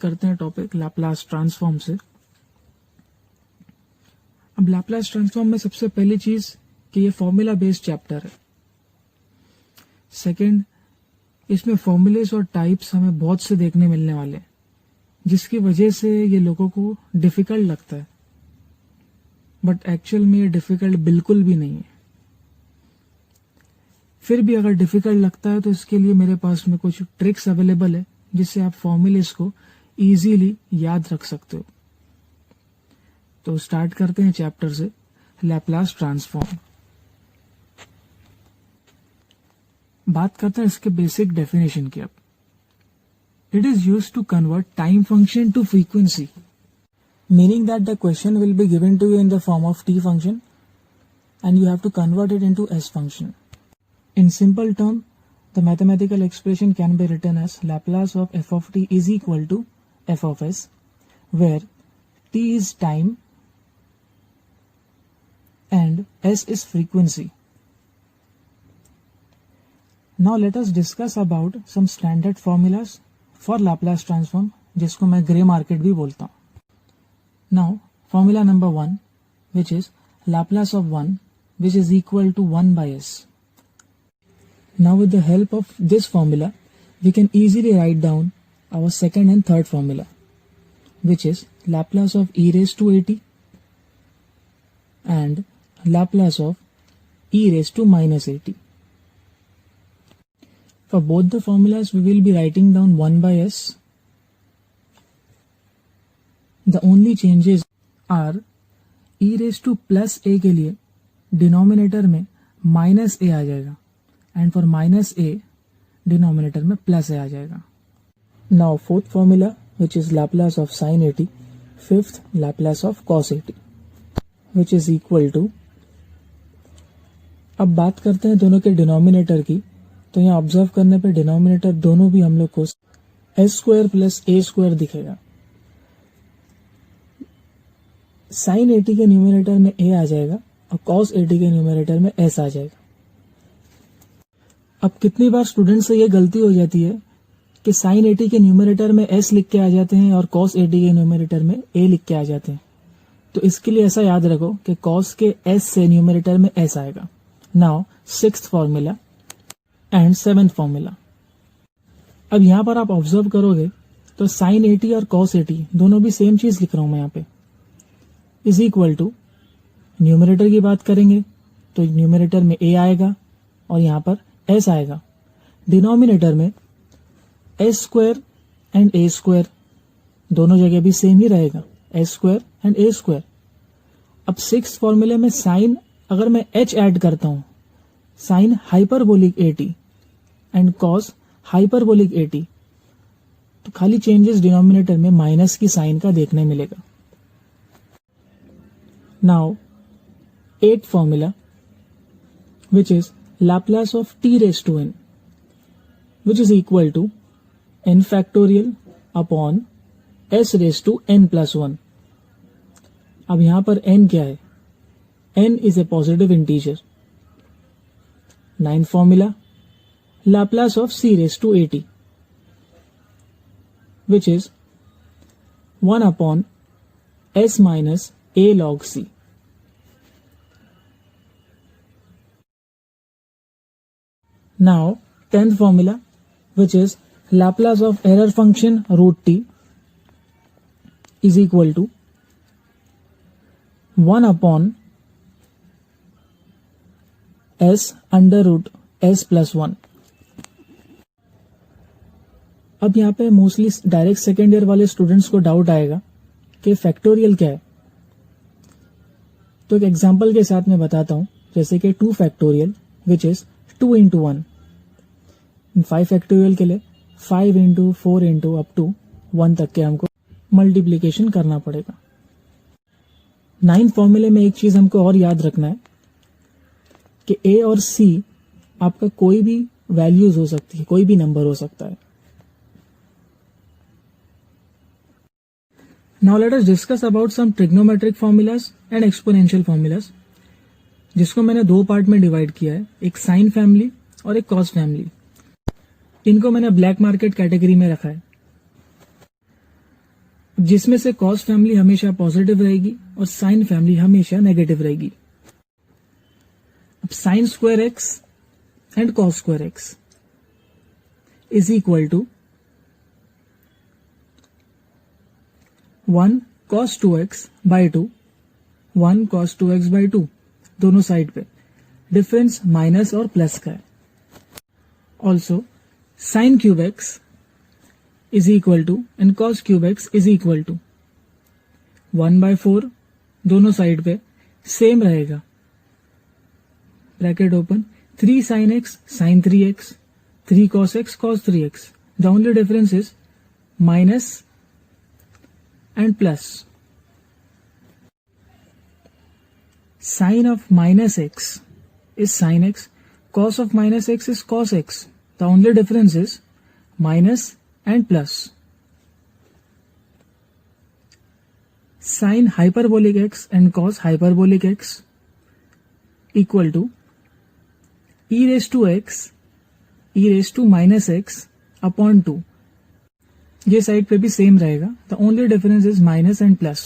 करते हैं topic Laplace transform से। अब लैपलास ट्रांसफॉर्म में सबसे पहली चीज कि ये फॉर्मूला बेस्ड चैप्टर है। सेकंड, इसमें फॉर्मूलेस और टाइप्स हमें बहुत से देखने मिलने वाले हैं, जिसकी वजह से ये लोगों को डिफिकल्ट लगता है, बट एक्चुअल में ये डिफिकल्ट बिल्कुल भी नहीं है। फिर भी अगर डिफिकल्ट लगता है तो इसके लिए मेरे पास में कुछ ट्रिक्स अवेलेबल है जिससे आप फॉर्मूलेस को इजीली याद रख सकते हो। तो स्टार्ट करते हैं चैप्टर से, लैपलास ट्रांसफॉर्म। बात करते हैं इसके बेसिक डेफिनेशन की। अब it is used to convert time function to frequency, meaning that the question will be given to you in the form of t function and you have to convert it into s function. In simple term, the mathematical expression can be written as Laplace of f of t is equal to f of s, where t is time and s is frequency. Now let us discuss about some standard formulas for Laplace transform, जिसको मैं grey market भी बोलता हूँ। Now, formula number 1, which is Laplace of 1, which is equal to 1 by s. Now, with the help of this formula, we can easily write down our second and third formula, which is Laplace of e raised to at and Laplace of e raised to minus at. For both the formulas, we will be writing down 1 by s. The only changes are e raised to plus a के लिए denominator में minus a आ जाएगा and for minus a denominator में plus a आ जाएगा। Now fourth formula which is Laplace of sine 80, fifth Laplace of cos 80 which is equal to. अब बात करते हैं दोनों के डिनोमिनेटर की, तो यहाँ ऑब्जर्व करने पे डिनोमिनेटर दोनों भी हम लोग को एस स्क्वायर प्लस ए स्क्वायर दिखेगा। साइन 80 के न्यूमरेटर में a आ जाएगा और कॉस 80 के न्यूमरेटर में s आ जाएगा। अब कितनी बार स्टूडेंट से ये गलती हो जाती है कि साइन 80 के न्यूमरेटर में s लिख के आ जाते हैं और कॉस 80 के न्यूमरेटर में a लिख के आ जाते हैं। तो इसके लिए ऐसा याद रखो कि कॉस के s से न्यूमरेटर में s आएगा। Now sixth formula and seventh formula. अब यहां पर आप ऑब्जर्व करोगे तो साइन 80 और कॉस 80 दोनों भी सेम चीज लिख रहा हूं मैं यहाँ पे, इज इक्वल टू। न्यूमरेटर की बात करेंगे तो न्यूमरेटर में a आएगा और यहाँ पर s आएगा। डिनोमिनेटर में s square and a square दोनों जगह भी सेम ही रहेगा, s square and a square. अब सिक्स फॉर्मूले में साइन अगर मैं h ऐड करता हूं, sine hyperbolic 80 and cos hyperbolic 80, तो खाली चेंजेस डिनोमिनेटर में माइनस की साइन का देखने मिलेगा। Now, eighth formula, which is Laplace of t raised to n, which is equal to n factorial upon s raised to n plus 1. अब यहां पर n क्या है? n is a positive integer. Ninth formula, Laplace of c raised to at, which is 1 upon s minus a log c. Now, 10th formula, which is Laplace of error function root t is equal to 1 upon s under root s plus 1. अब यहाँ पे mostly direct second year वाले students को doubt आएगा कि factorial क्या है। तो एक एग्जांपल के साथ मैं बताता हूं, जैसे कि 2 factorial which is 2 into 1। 5 factorial के लिए 5 into 4 into अप टू 1 तक के हमको मल्टीप्लीकेशन करना पड़ेगा। 9 फॉर्मूले में एक चीज हमको और याद रखना है कि a और c आपका कोई भी वैल्यूज हो सकती है, कोई भी नंबर हो सकता है। Now let us discuss about some trigonometric formulas and exponential formulas, जिसको मैंने 2 पार्ट में डिवाइड किया है, एक साइन फैमिली और एक कॉस फैमिली। इनको मैंने ब्लैक मार्केट कैटेगरी में रखा है। जिसमें से कॉस फैमिली हमेशा पॉजिटिव रहेगी और साइन फैमिली हमेशा नेगेटिव रहेगी। अब sine square x and cos square x is equal to 1 cos 2x by 2, 1 cos 2x by 2, दोनों साइड पे डिफरेंस माइनस और प्लस का है। Also sine cube x is equal to and cos cube x is equal to 1 by 4, दोनों side पे same रहेगा, bracket open, 3 sin x sin 3x, 3 cos x cos 3x, the only difference is minus and plus. Sine of minus x is sin x, cos of minus x is cos x. The only difference is minus and plus. Sine hyperbolic x and cos hyperbolic x equal to e raised to x e raised to minus x upon 2. ये side पे भी same रहेगा, the only difference is minus and plus.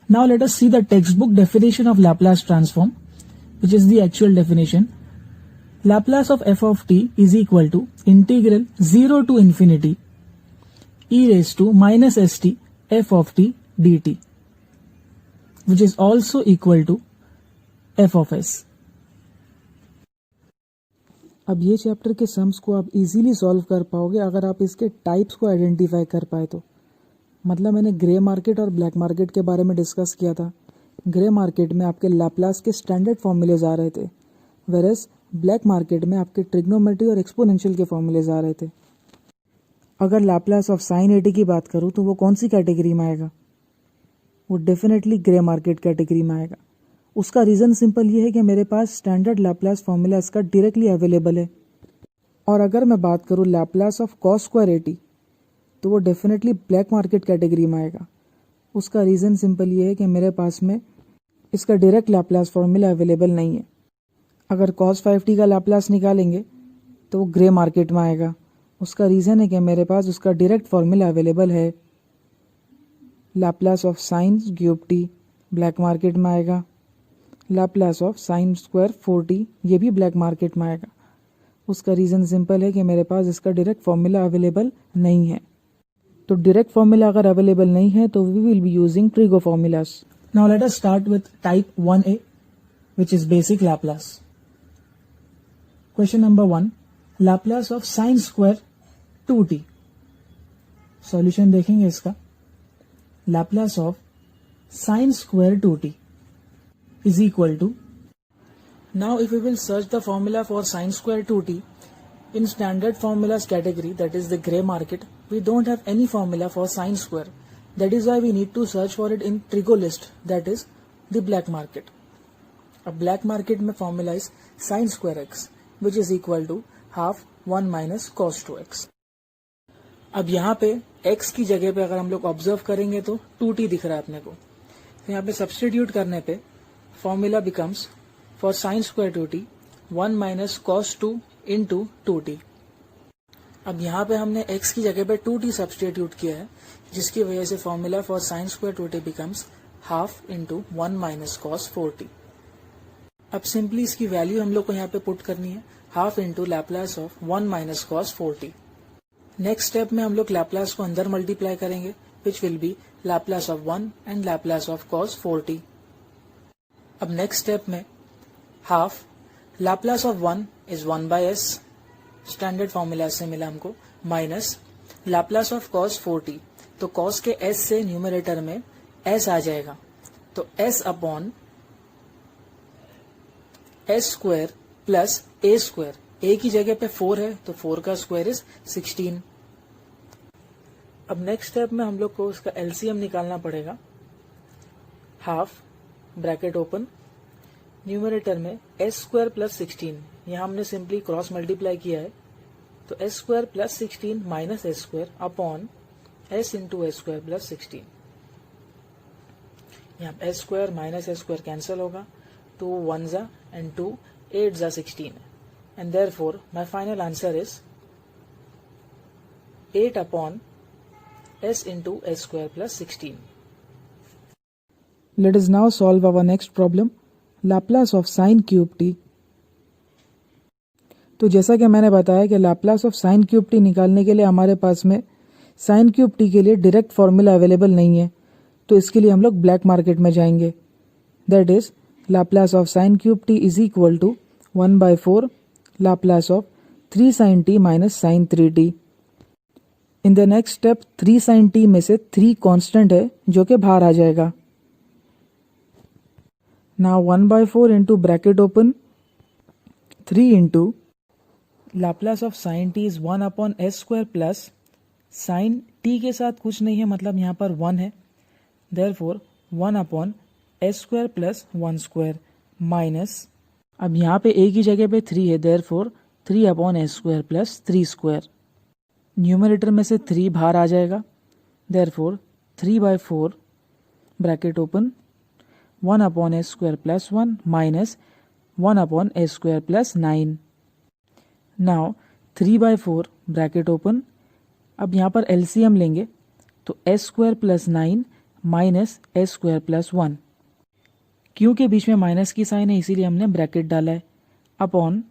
Now let us see the textbook definition of Laplace transform, which is the actual definition. Laplace of f of t is equal to integral 0 to infinity e raise to minus s t f of t d t, which is also equal to f of s. अब ये chapter के sums को आप easily solve कर पाओगे अगर आप इसके टाइप्स को आइडेंटिफाई कर पाए तो। मतलब मैंने ग्रे मार्केट और ब्लैक मार्केट के बारे में डिस्कस किया था। ग्रे मार्केट में आपके लैपलास के स्टैंडर्ड फॉर्मूलेज आ रहे थे, वेरस ब्लैक मार्केट में आपके ट्रिग्नोमेट्री और एक्सपोनेंशियल के फॉर्मूलेज आ रहे थे। अगर लैपलास ऑफ साइन 80 की बात करूँ तो वो कौन सी कैटेगरी में आएगा? वो डेफिनेटली ग्रे मार्केट कैटेगरी में आएगा। उसका रीज़न सिंपल ये है कि मेरे पास स्टैंडर्ड लैपलास फॉर्मूला इसका डायरेक्टली अवेलेबल है। और अगर मैं बात करूँ लैपलास ऑफ कॉस स्क्वायर 80 तो वो डेफिनेटली ब्लैक मार्केट कैटेगरी में आएगा। उसका रीज़न सिंपल ये है कि मेरे पास में इसका डायरेक्ट लैपलास फॉर्मूला अवेलेबल नहीं है। अगर कॉस 5t का लैपलास निकालेंगे तो वो ग्रे मार्केट में आएगा। उसका रीज़न है कि मेरे पास उसका डायरेक्ट फॉर्मूला अवेलेबल है। Laplace of sine cube tea black market में आएगा। Laplace of sine square 4t ये भी ब्लैक मार्केट में आएगा। उसका रीज़न सिंपल है कि मेरे पास इसका डायरेक्ट फॉर्मूला अवेलेबल नहीं है। तो डायरेक्ट फॉर्मूला अगर अवेलेबल नहीं है तो we will be using trigo formulas. Now let us start with type 1a which is basic Laplace. Question number 1, Laplace of sine square 2t। Solution देखेंगे इसका। लैपलास of sine square 2t is equal to, now if we will search the formula for sin square 2t in standard formulas category, that is the gray market, we don't have any formula for sin square. That is why we need to search for it in trigo list, that is the black market. अब black market में formula is sin square x which is equal to half 1 minus cos 2x. अब यहाँ पे x की जगह पे अगर हम लोग ऑब्जर्व करेंगे तो 2t दिख रहा है अपने को, तो यहाँ पे सब्सटीट्यूट करने पे formula becomes for sin square 2t 1 minus cos 2 into 2t। अब यहाँ पे हमने x की जगह पे 2t सब्सटीट्यूट किया है, जिसकी वजह से formula for sin square 2t becomes half into 1 minus cos 4t। अब सिंपली इसकी वैल्यू हम लोग को यहाँ पे पुट करनी है, half into Laplace of 1 minus cos 4t। Next step में हम लोग लैपलास को अंदर मल्टीप्लाई करेंगे, which will be Laplace of 1 and Laplace of cos 4t। अब नेक्स्ट स्टेप में half Laplace of 1 is 1 by s, standard formula से मिला हमको, minus Laplace of cos 4t। तो cos के s से न्यूमरेटर में s आ जाएगा, तो s upon s square plus a square. a की जगह पे 4 है तो 4 का स्क्वायर इज 16। अब नेक्स्ट स्टेप में हम लोग को उसका एलसीएम निकालना पड़ेगा। हाफ ब्रैकेट ओपन, न्यूमरेटर में s स्क्वायर प्लस 16, यहाँ हमने सिंपली क्रॉस मल्टीप्लाई किया है, तो s square plus 16 minus s square upon s into s square plus 16। यहाँ s square minus s square cancel होगा, 2 1 जा एंड 2 8 जा 16, and therefore my final answer is 8 upon s into s square plus 16. Let us now solve our next problem, Laplace of sin cube t. तो जैसा कि मैंने बताया कि Laplace of sin cube t निकालने के लिए हमारे पास में sin cube t के लिए डायरेक्ट फॉर्मूला अवेलेबल नहीं है, तो इसके लिए हम लोग ब्लैक मार्केट में जाएंगे. That is Laplace of sin cube t is equal to 1/4 Laplace of 3 sin t minus sin 3t. In the next step 3 sin t में से 3 कांस्टेंट है जो कि बाहर आ जाएगा. Now 1/4 into bracket open 3 into Laplace of sin t is 1/s square plus sin t के साथ कुछ नहीं है, मतलब यहाँ पर 1 है, therefore 1/s square plus 1 square minus, अब यहाँ पे a की जगह पे 3 है, therefore 3/s square plus 3 square. Numerator में से 3 बाहर आ जाएगा, therefore 3/4 bracket open 1/s square plus 1 minus 1/s square plus 9. Now 3/4 bracket open, अब यहाँ पर एलसीएम लेंगे तो s square plus 9 minus s square plus 1. क्योंकि बीच में माइनस की साइन है इसीलिए हमने ब्रैकेट डाला है, upon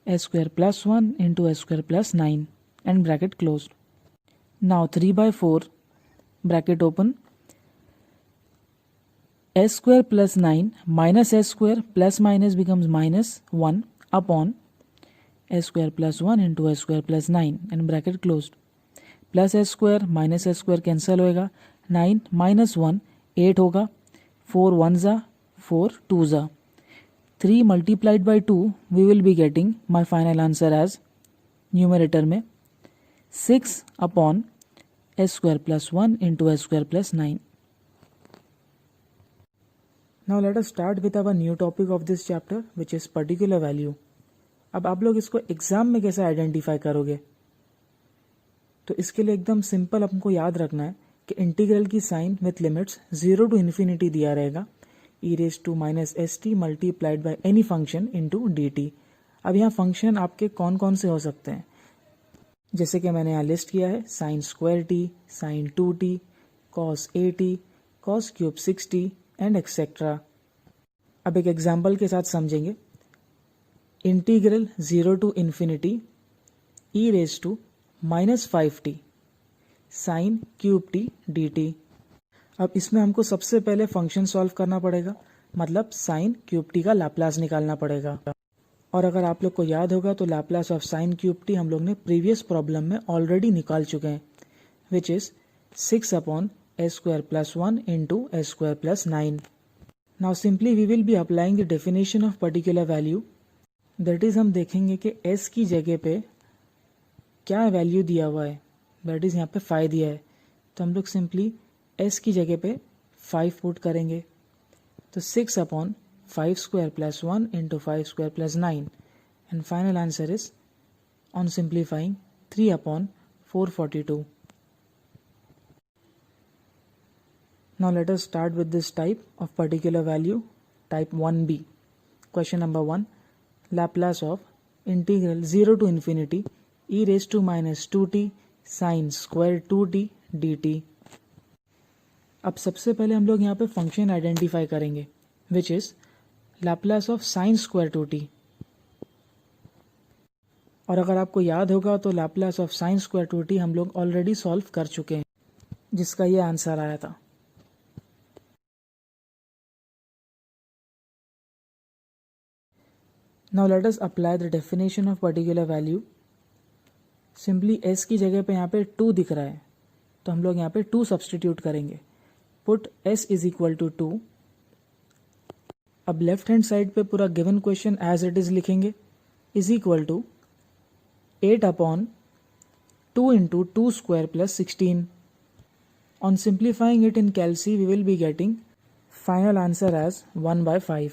s square plus 1 into s square plus 9 and bracket closed. Now 3/4 bracket open, s square plus 9 minus s square plus minus becomes minus 1 upon s square plus 1 into s square plus 9 and bracket closed. Plus s square minus s square cancel होएगा, 9 minus 1 8 होगा, 4 1 जा 4 2 जा, 3 multiplied by 2 we will be getting my final answer as numerator में 6 upon s square plus 1 into s square plus 9. Now let us start with our new topic of this chapter which is particular value. अब आप लोग इसको exam में कैसे identify करोगे? तो इसके लिए एकदम सिंपल आपको याद रखना है कि इंटीग्रल की sign with limits 0 to infinity दिया रहेगा, e⁻st multiplied by any function into dt. अब यहाँ फंक्शन आपके कौन कौन से हो सकते हैं, जैसे कि मैंने यहाँ लिस्ट किया है, sine square t, sine 2t, cos 8t, cos cube 6t and etcetera. अब एक एग्जाम्पल के साथ समझेंगे. Integral 0 to infinity e⁻⁻5t sine cube t dt. अब इसमें हमको सबसे पहले फंक्शन सॉल्व करना पड़ेगा, मतलब साइन क्यूब t का लाप्लास निकालना पड़ेगा. और अगर आप लोग को याद होगा तो Laplace of sine cube T हम लोग ने प्रीवियस प्रॉब्लम में ऑलरेडी निकाल चुके हैं, which is 6/s square plus 1 into s square plus 9. Now simply we will be applying the definition of particular value. That is हम देखेंगे कि s की जगह पे क्या वैल्यू दिया हुआ है, दैट इज यहाँ पे 5 दिया है, तो हम लोग सिंपली s की जगह पे 5 पुट करेंगे, तो 6/5 square plus 1 into 5 square plus 9 and final answer is, on simplifying, 3/442. Now let us start with this type of particular value, type 1b. Question number 1, Laplace of integral 0 to infinity e⁻²t sin square 2t dt. अब सबसे पहले हम लोग यहाँ पे function identify करेंगे, which is Laplace of sine square 2t. और अगर आपको याद होगा तो Laplace of sine square 2t हम लोग ऑलरेडी सॉल्व कर चुके हैं, जिसका ये आंसर आया था. Now let us apply the definition of particular value. Simply s की जगह पे यहाँ पे 2 दिख रहा है, तो हम लोग यहाँ पे 2 सब्सटीट्यूट करेंगे. Put s is equal to 2. अब लेफ्ट हैंड साइड पे पूरा given question as it is लिखेंगे, is equal to 8/2 into 2 square plus 16. On simplifying it in कैलसी we will be getting final answer as 1/5.